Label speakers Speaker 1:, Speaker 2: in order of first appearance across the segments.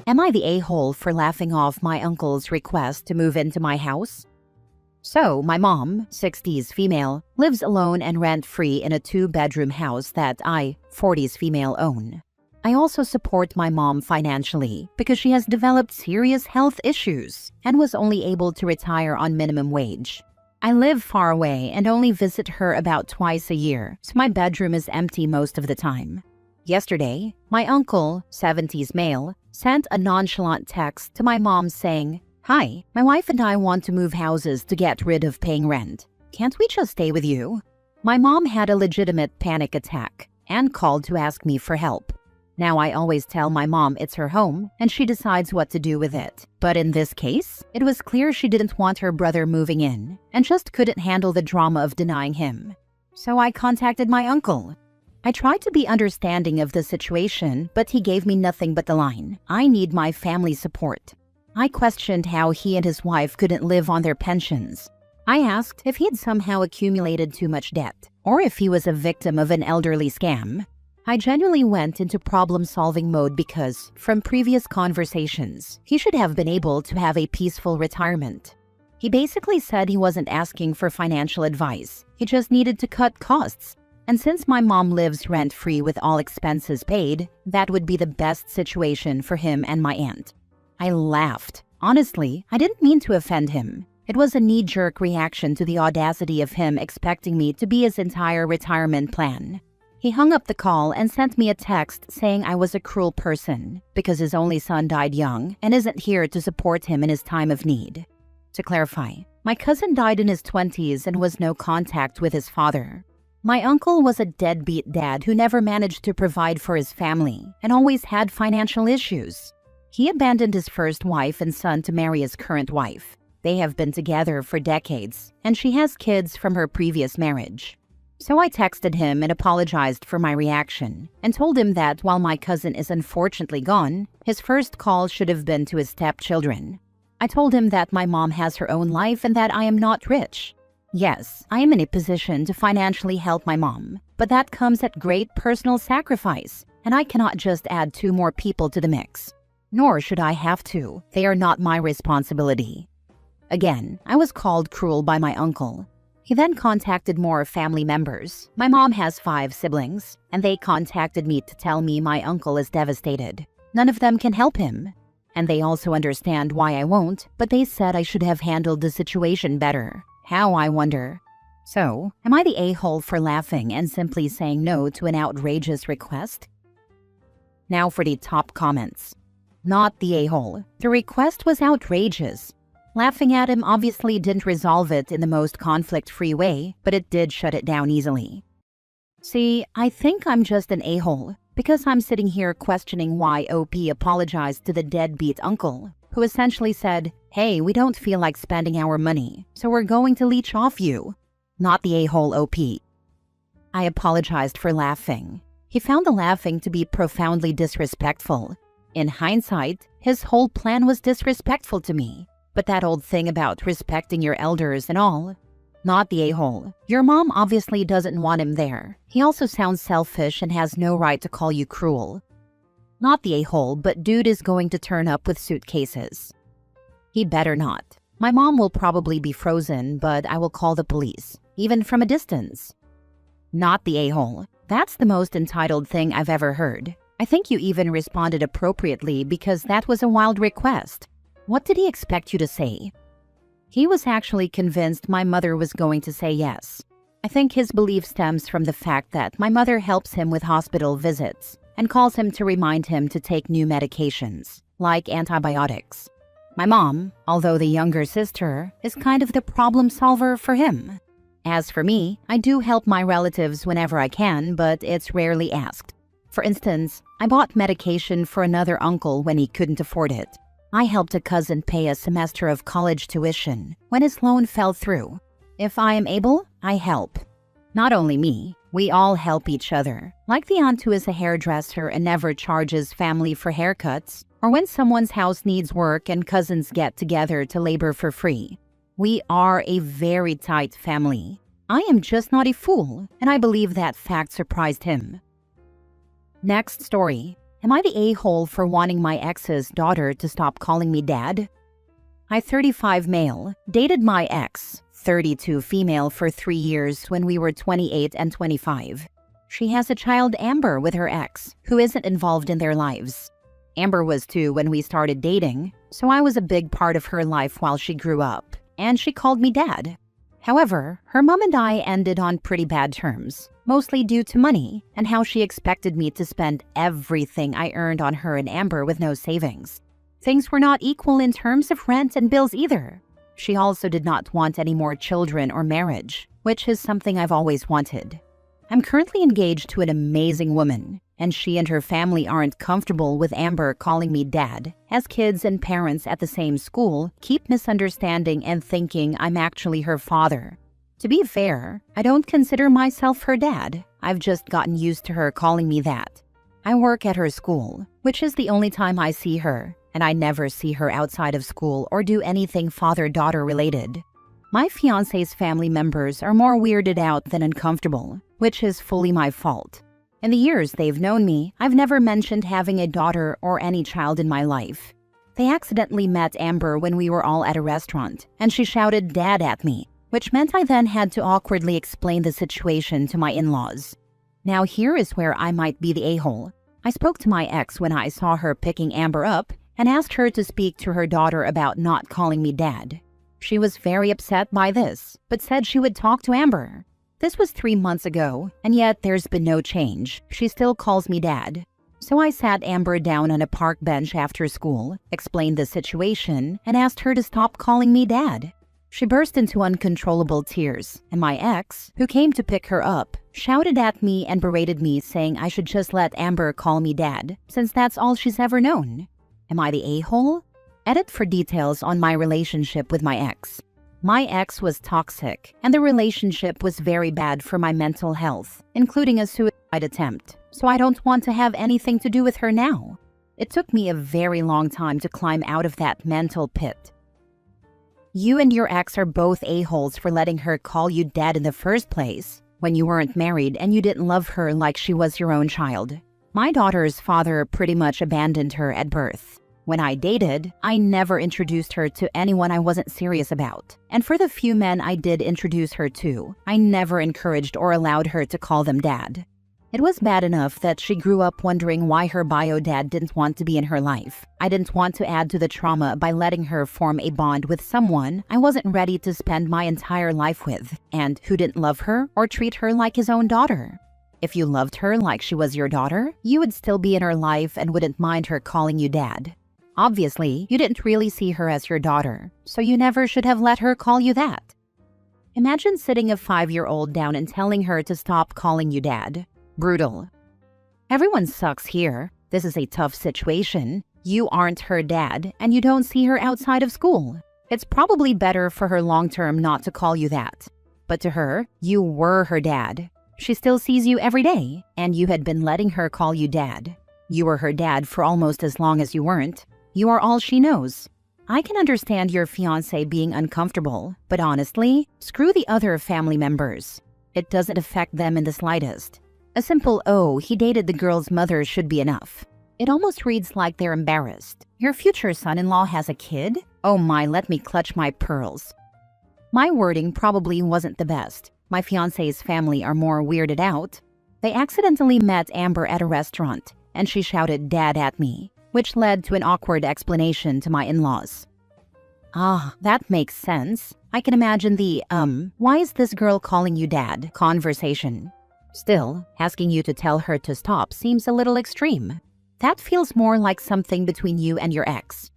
Speaker 1: Am I the a-hole for laughing off my uncle's request to move into my house? So, my mom, 60s female, lives alone and rent-free in a 2-bedroom house that I, 40s female, own. I also support my mom financially because she has developed serious health issues and was only able to retire on minimum wage. I live far away and only visit her about twice a year, so my bedroom is empty most of the time. Yesterday, my uncle, 70s male, sent a nonchalant text to my mom saying, "Hi, my wife and I want to move houses to get rid of paying rent. Can't we just stay with you?" My mom had a legitimate panic attack and called to ask me for help. Now I always tell my mom it's her home and she decides what to do with it. But in this case, it was clear she didn't want her brother moving in and just couldn't handle the drama of denying him. So I contacted my uncle. I tried to be understanding of the situation, but he gave me nothing but the line, "I need my family support." I questioned how he and his wife couldn't live on their pensions. I asked if he had somehow accumulated too much debt, or if he was a victim of an elderly scam. I genuinely went into problem-solving mode because, from previous conversations, he should have been able to have a peaceful retirement. He basically said he wasn't asking for financial advice, he just needed to cut costs. And since my mom lives rent-free with all expenses paid, that would be the best situation for him and my aunt. I laughed. Honestly, I didn't mean to offend him. It was a knee-jerk reaction to the audacity of him expecting me to be his entire retirement plan. He hung up the call and sent me a text saying I was a cruel person because his only son died young and isn't here to support him in his time of need. To clarify, my cousin died in his 20s and was no contact with his father. My uncle was a deadbeat dad who never managed to provide for his family and always had financial issues. He abandoned his first wife and son to marry his current wife. They have been together for decades, and she has kids from her previous marriage. So I texted him and apologized for my reaction and told him that while my cousin is unfortunately gone, his first call should have been to his stepchildren. I told him that my mom has her own life and that I am not rich. Yes, I am in a position to financially help my mom, but that comes at great personal sacrifice, and I cannot just add 2 more people to the mix. Nor should I have to. They are not my responsibility. Again, I was called cruel by my uncle. He then contacted more family members. My mom has 5 siblings, and they contacted me to tell me my uncle is devastated. None of them can help him. And they also understand why I won't, but they said I should have handled the situation better. How, I wonder? So, am I the a-hole for laughing and simply saying no to an outrageous request? Now for the top comments. Not the a-hole. The request was outrageous. Laughing at him obviously didn't resolve it in the most conflict-free way, but it did shut it down easily. See, I think I'm just an a-hole because I'm sitting here questioning why OP apologized to the deadbeat uncle, who essentially said, "Hey, we don't feel like spending our money, so we're going to leech off you." Not the a-hole OP. I apologized for laughing. He found the laughing to be profoundly disrespectful. In hindsight, his whole plan was disrespectful to me. But that old thing about respecting your elders and all. Not the a-hole. Your mom obviously doesn't want him there. He also sounds selfish and has no right to call you cruel. Not the a-hole, but dude is going to turn up with suitcases. He better not. My mom will probably be frozen, but I will call the police, even from a distance. Not the a-hole. That's the most entitled thing I've ever heard. I think you even responded appropriately because that was a wild request. What did he expect you to say? He was actually convinced my mother was going to say yes. I think his belief stems from the fact that my mother helps him with hospital visits and calls him to remind him to take new medications, like antibiotics. My mom, although the younger sister, is kind of the problem solver for him. As for me, I do help my relatives whenever I can, but it's rarely asked. For instance, I bought medication for another uncle when he couldn't afford it. I helped a cousin pay a semester of college tuition when his loan fell through. If I am able, I help. Not only me, we all help each other, like the aunt who is a hairdresser and never charges family for haircuts, or when someone's house needs work and cousins get together to labor for free. We are a very tight family. I am just not a fool, and I believe that fact surprised him. Next story. Am I the a-hole for wanting my ex's daughter to stop calling me dad? I, 35 male, dated my ex, 32 female for 3 years when we were 28 and 25. She has a child, Amber, with her ex, who isn't involved in their lives. Amber was 2 when we started dating, so I was a big part of her life while she grew up, and she called me dad. However, her mom and I ended on pretty bad terms, mostly due to money and how she expected me to spend everything I earned on her and Amber with no savings. Things were not equal in terms of rent and bills either. She also did not want any more children or marriage, which is something I've always wanted. I'm currently engaged to an amazing woman, and she and her family aren't comfortable with Amber calling me dad, as kids and parents at the same school keep misunderstanding and thinking I'm actually her father. To be fair, I don't consider myself her dad. I've just gotten used to her calling me that. I work at her school, which is the only time I see her, and I never see her outside of school or do anything father-daughter related. My fiancé's family members are more weirded out than uncomfortable, which is fully my fault. In the years they've known me, I've never mentioned having a daughter or any child in my life. They accidentally met Amber when we were all at a restaurant, and she shouted "Dad" at me, which meant I then had to awkwardly explain the situation to my in-laws. Now here is where I might be the a-hole. I spoke to my ex when I saw her picking Amber up and asked her to speak to her daughter about not calling me dad. She was very upset by this, but said she would talk to Amber. This was 3 months ago, and yet there's been no change. She still calls me dad. So I sat Amber down on a park bench after school, explained the situation, and asked her to stop calling me dad. She burst into uncontrollable tears, and my ex, who came to pick her up, shouted at me and berated me, saying I should just let Amber call me dad, since that's all she's ever known. Am I the a-hole? Edit for details on my relationship with my ex. My ex was toxic, and the relationship was very bad for my mental health, including a suicide attempt, so I don't want to have anything to do with her now. It took me a very long time to climb out of that mental pit. You and your ex are both a-holes for letting her call you dad in the first place, when you weren't married and you didn't love her like she was your own child. My daughter's father pretty much abandoned her at birth. When I dated, I never introduced her to anyone I wasn't serious about. And for the few men I did introduce her to, I never encouraged or allowed her to call them dad. It was bad enough that she grew up wondering why her bio dad didn't want to be in her life. I didn't want to add to the trauma by letting her form a bond with someone I wasn't ready to spend my entire life with, and who didn't love her or treat her like his own daughter. If you loved her like she was your daughter, you would still be in her life and wouldn't mind her calling you dad. Obviously, you didn't really see her as your daughter, so you never should have let her call you that. Imagine sitting a 5-year-old down and telling her to stop calling you dad. Brutal. Everyone sucks here. This is a tough situation. You aren't her dad, and you don't see her outside of school. It's probably better for her long-term not to call you that. But to her, you were her dad. She still sees you every day, and you had been letting her call you dad. You were her dad for almost as long as you weren't. You are all she knows. I can understand your fiancé being uncomfortable, but honestly, screw the other family members. It doesn't affect them in the slightest. A simple "oh, he dated the girl's mother" should be enough. It almost reads like they're embarrassed. Your future son-in-law has a kid? Oh my, let me clutch my pearls. My wording probably wasn't the best. My fiancé's family are more weirded out. They accidentally met Amber at a restaurant, and she shouted "dad" at me, which led to an awkward explanation to my in-laws. Ah, that makes sense. I can imagine the, why is this girl calling you dad conversation. Still, asking you to tell her to stop seems a little extreme. That feels more like something between you and your ex.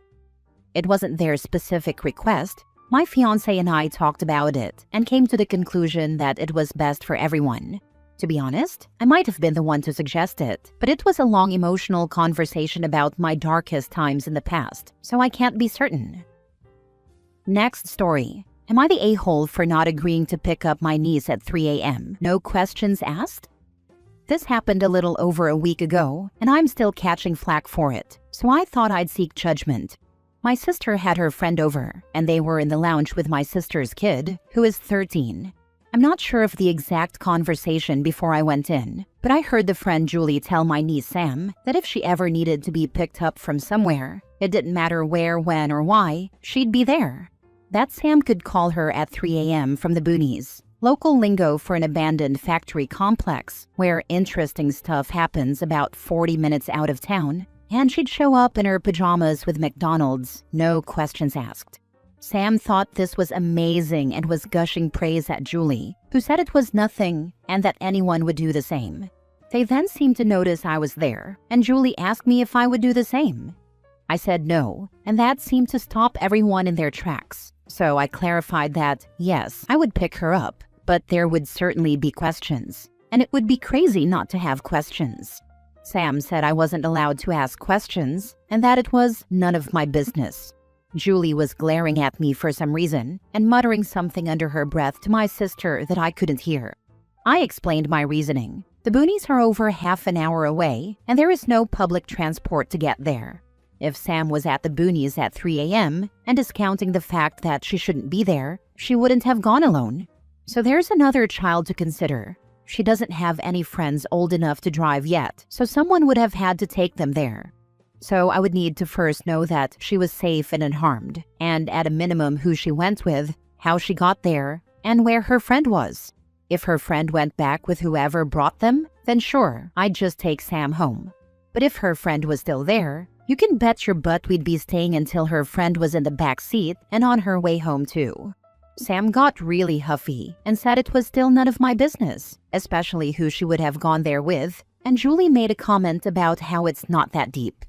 Speaker 1: It wasn't their specific request. My fiancé and I talked about it and came to the conclusion that it was best for everyone. To be honest, I might have been the one to suggest it, but it was a long emotional conversation about my darkest times in the past, so I can't be certain. Next story. Am I the a-hole for not agreeing to pick up my niece at 3 a.m.? No questions asked? This happened a little over a week ago, and I'm still catching flack for it, so I thought I'd seek judgment. My sister had her friend over, and they were in the lounge with my sister's kid, who is 13. I'm not sure of the exact conversation before I went in, but I heard the friend Julie tell my niece Sam that if she ever needed to be picked up from somewhere, it didn't matter where, when, or why, she'd be there. That Sam could call her at 3 a.m. from the boonies, local lingo for an abandoned factory complex where interesting stuff happens about 40 minutes out of town, and she'd show up in her pajamas with McDonald's, no questions asked. Sam thought this was amazing and was gushing praise at Julie, who said it was nothing and that anyone would do the same. They then seemed to notice I was there, and Julie asked me if I would do the same. I said no, and that seemed to stop everyone in their tracks. So I clarified that, yes, I would pick her up, but there would certainly be questions, and it would be crazy not to have questions. Sam said I wasn't allowed to ask questions, and that it was none of my business. Julie was glaring at me for some reason and muttering something under her breath to my sister that I couldn't hear. I explained my reasoning. The boonies are over half an hour away, and there is no public transport to get there. If Sam was at the boonies at 3 a.m. and discounting the fact that she shouldn't be there, she wouldn't have gone alone. So there's another child to consider. She doesn't have any friends old enough to drive yet, so someone would have had to take them there. So I would need to first know that she was safe and unharmed, and at a minimum who she went with, how she got there, and where her friend was. If her friend went back with whoever brought them, then sure, I'd just take Sam home. But if her friend was still there, you can bet your butt we'd be staying until her friend was in the back seat and on her way home too. Sam got really huffy and said it was still none of my business, especially who she would have gone there with, and Julie made a comment about how it's not that deep.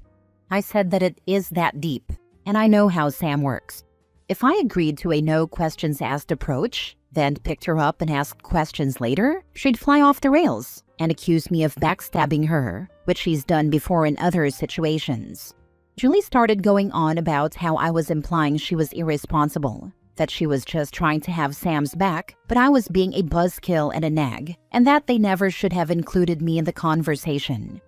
Speaker 1: I said that it is that deep, and I know how Sam works. If I agreed to a no questions asked approach, then picked her up and asked questions later, she'd fly off the rails and accuse me of backstabbing her, which she's done before in other situations. Julie started going on about how I was implying she was irresponsible, that she was just trying to have Sam's back, but I was being a buzzkill and a nag, and that they never should have included me in the conversation.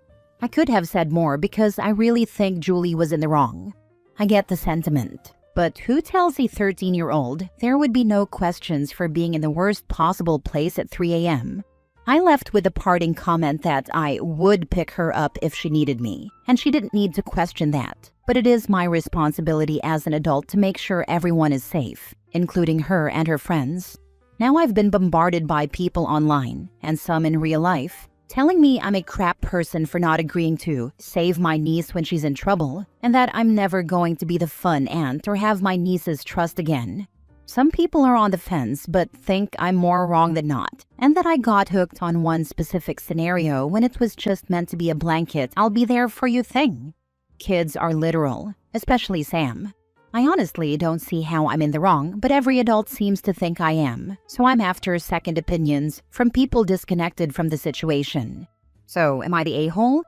Speaker 1: I could have said more because I really think Julie was in the wrong. I get the sentiment, but who tells a 13-year-old there would be no questions for being in the worst possible place at 3 a.m.? I left with a parting comment that I would pick her up if she needed me, and she didn't need to question that. But it is my responsibility as an adult to make sure everyone is safe, including her and her friends. Now I've been bombarded by people online, and some in real life, telling me I'm a crap person for not agreeing to save my niece when she's in trouble, and that I'm never going to be the fun aunt or have my niece's trust again. Some people are on the fence but think I'm more wrong than not, and that I got hooked on one specific scenario when it was just meant to be a blanket I'll be there for you thing. Kids are literal, especially Sam. I honestly don't see how I'm in the wrong, but every adult seems to think I am, so I'm after second opinions from people disconnected from the situation. So, am I the a-hole?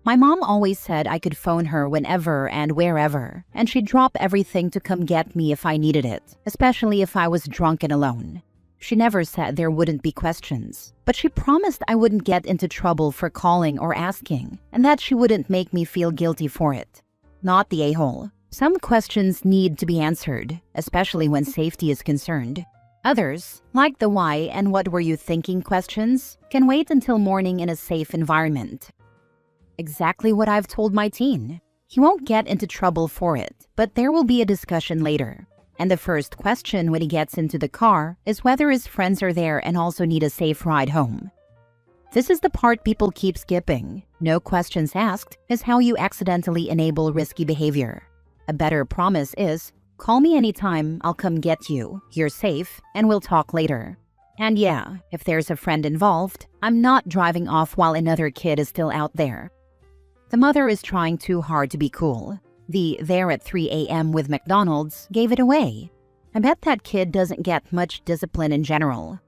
Speaker 1: My mom always said I could phone her whenever and wherever, and she'd drop everything to come get me if I needed it, especially if I was drunk and alone. She never said there wouldn't be questions, but she promised I wouldn't get into trouble for calling or asking, and that she wouldn't make me feel guilty for it. Not the a-hole. Some questions need to be answered, especially when safety is concerned. Others, like the why and what were you thinking questions, can wait until morning in a safe environment. Exactly what I've told my teen. He won't get into trouble for it, but there will be a discussion later. And the first question when he gets into the car is whether his friends are there and also need a safe ride home. This is the part people keep skipping. No questions asked is how you accidentally enable risky behavior. A better promise is, call me anytime, I'll come get you, you're safe, and we'll talk later. And yeah, if there's a friend involved, I'm not driving off while another kid is still out there. The mother is trying too hard to be cool. The there at 3 a.m. with McDonald's gave it away. I bet that kid doesn't get much discipline in general.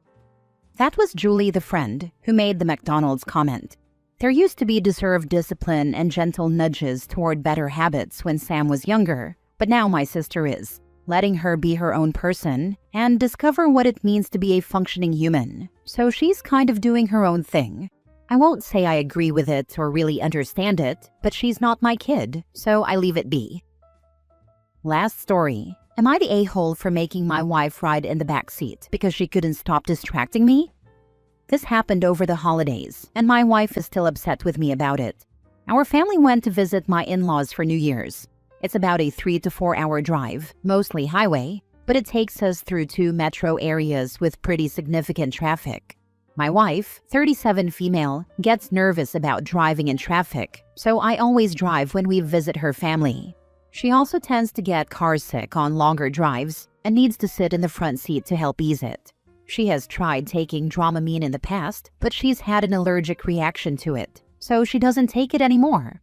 Speaker 1: That was Julie, the friend, who made the McDonald's comment. There used to be deserved discipline and gentle nudges toward better habits when Sam was younger, but now my sister is, letting her be her own person and discover what it means to be a functioning human. So she's kind of doing her own thing. I won't say I agree with it or really understand it, but she's not my kid, so I leave it be. Last story. Am I the a-hole for making my wife ride in the back seat because she couldn't stop distracting me? This happened over the holidays, and my wife is still upset with me about it. Our family went to visit my in-laws for New Year's. It's about a 3 to 4 hour drive, mostly highway, but it takes us through 2 metro areas with pretty significant traffic. My wife, 37 female, gets nervous about driving in traffic, so I always drive when we visit her family. She also tends to get car sick on longer drives and needs to sit in the front seat to help ease it. She has tried taking Dramamine in the past, but she's had an allergic reaction to it, so she doesn't take it anymore.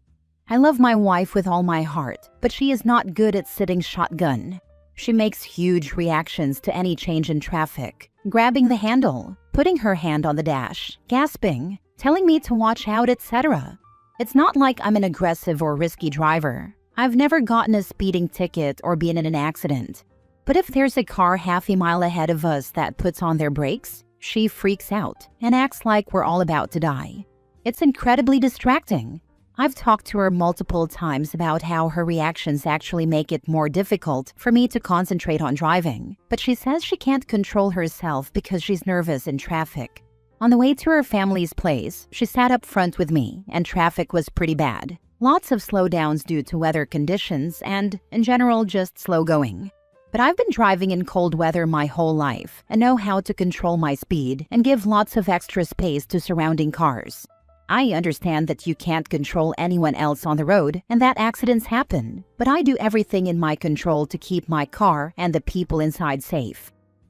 Speaker 1: I love my wife with all my heart, but she is not good at sitting shotgun. She makes huge reactions to any change in traffic, grabbing the handle, putting her hand on the dash, gasping, telling me to watch out, etc. It's not like I'm an aggressive or risky driver. I've never gotten a speeding ticket or been in an accident. But if there's a car half a mile ahead of us that puts on their brakes, she freaks out and acts like we're all about to die. It's incredibly distracting. I've talked to her multiple times about how her reactions actually make it more difficult for me to concentrate on driving, but she says she can't control herself because she's nervous in traffic. On the way to her family's place, she sat up front with me, and traffic was pretty bad. Lots of slowdowns due to weather conditions and, in general, just slow going. But I've been driving in cold weather my whole life and know how to control my speed and give lots of extra space to surrounding cars. I understand that you can't control anyone else on the road and that accidents happen, but I do everything in my control to keep my car and the people inside safe.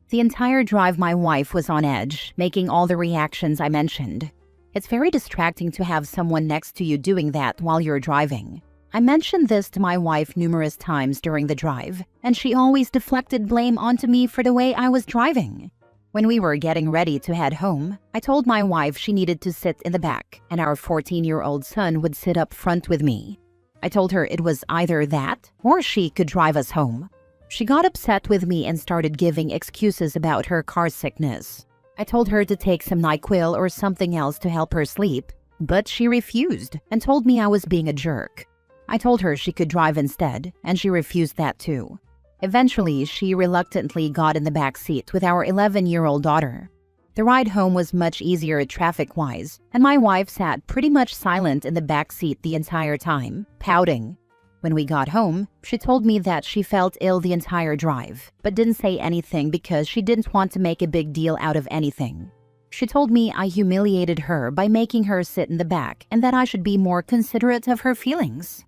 Speaker 1: The entire drive my wife was on edge, making all the reactions I mentioned. It's very distracting to have someone next to you doing that while you're driving. I mentioned this to my wife numerous times during the drive, and she always deflected blame onto me for the way I was driving. When we were getting ready to head home, I told my wife she needed to sit in the back, and our 14-year-old son would sit up front with me. I told her it was either that, or she could drive us home. She got upset with me and started giving excuses about her car sickness. I told her to take some NyQuil or something else to help her sleep, but she refused and told me I was being a jerk. I told her she could drive instead, and she refused that too. Eventually, she reluctantly got in the back seat with our 11-year-old daughter. The ride home was much easier traffic-wise, and my wife sat pretty much silent in the back seat the entire time, pouting. When we got home, she told me that she felt ill the entire drive, but didn't say anything because she didn't want to make a big deal out of anything. She told me I humiliated her by making her sit in the back and that I should be more considerate of her feelings.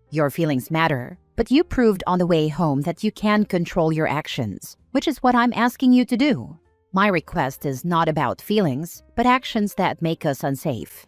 Speaker 1: Your feelings matter, but you proved on the way home that you can control your actions, which is what I'm asking you to do. My request is not about feelings, but actions that make us unsafe.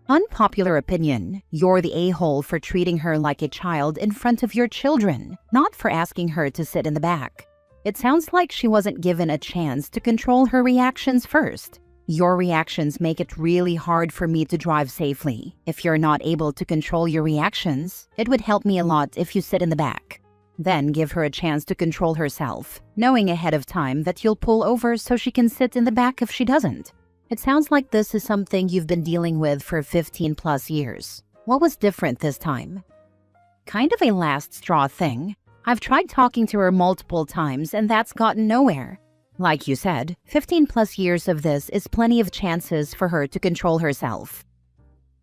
Speaker 1: Unpopular opinion, you're the a-hole for treating her like a child in front of your children, not for asking her to sit in the back. It sounds like she wasn't given a chance to control her reactions first. Your reactions make it really hard for me to drive safely. If you're not able to control your reactions, it would help me a lot if you sit in the back. Then give her a chance to control herself, knowing ahead of time that you'll pull over so she can sit in the back if she doesn't. It sounds like this is something you've been dealing with for 15+ years. What was different this time? Kind of a last straw thing. I've tried talking to her multiple times and that's gotten nowhere. Like you said, 15+ years of this is plenty of chances for her to control herself.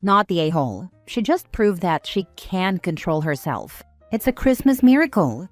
Speaker 1: Not the a-hole. She just proved that she can control herself. It's a Christmas miracle.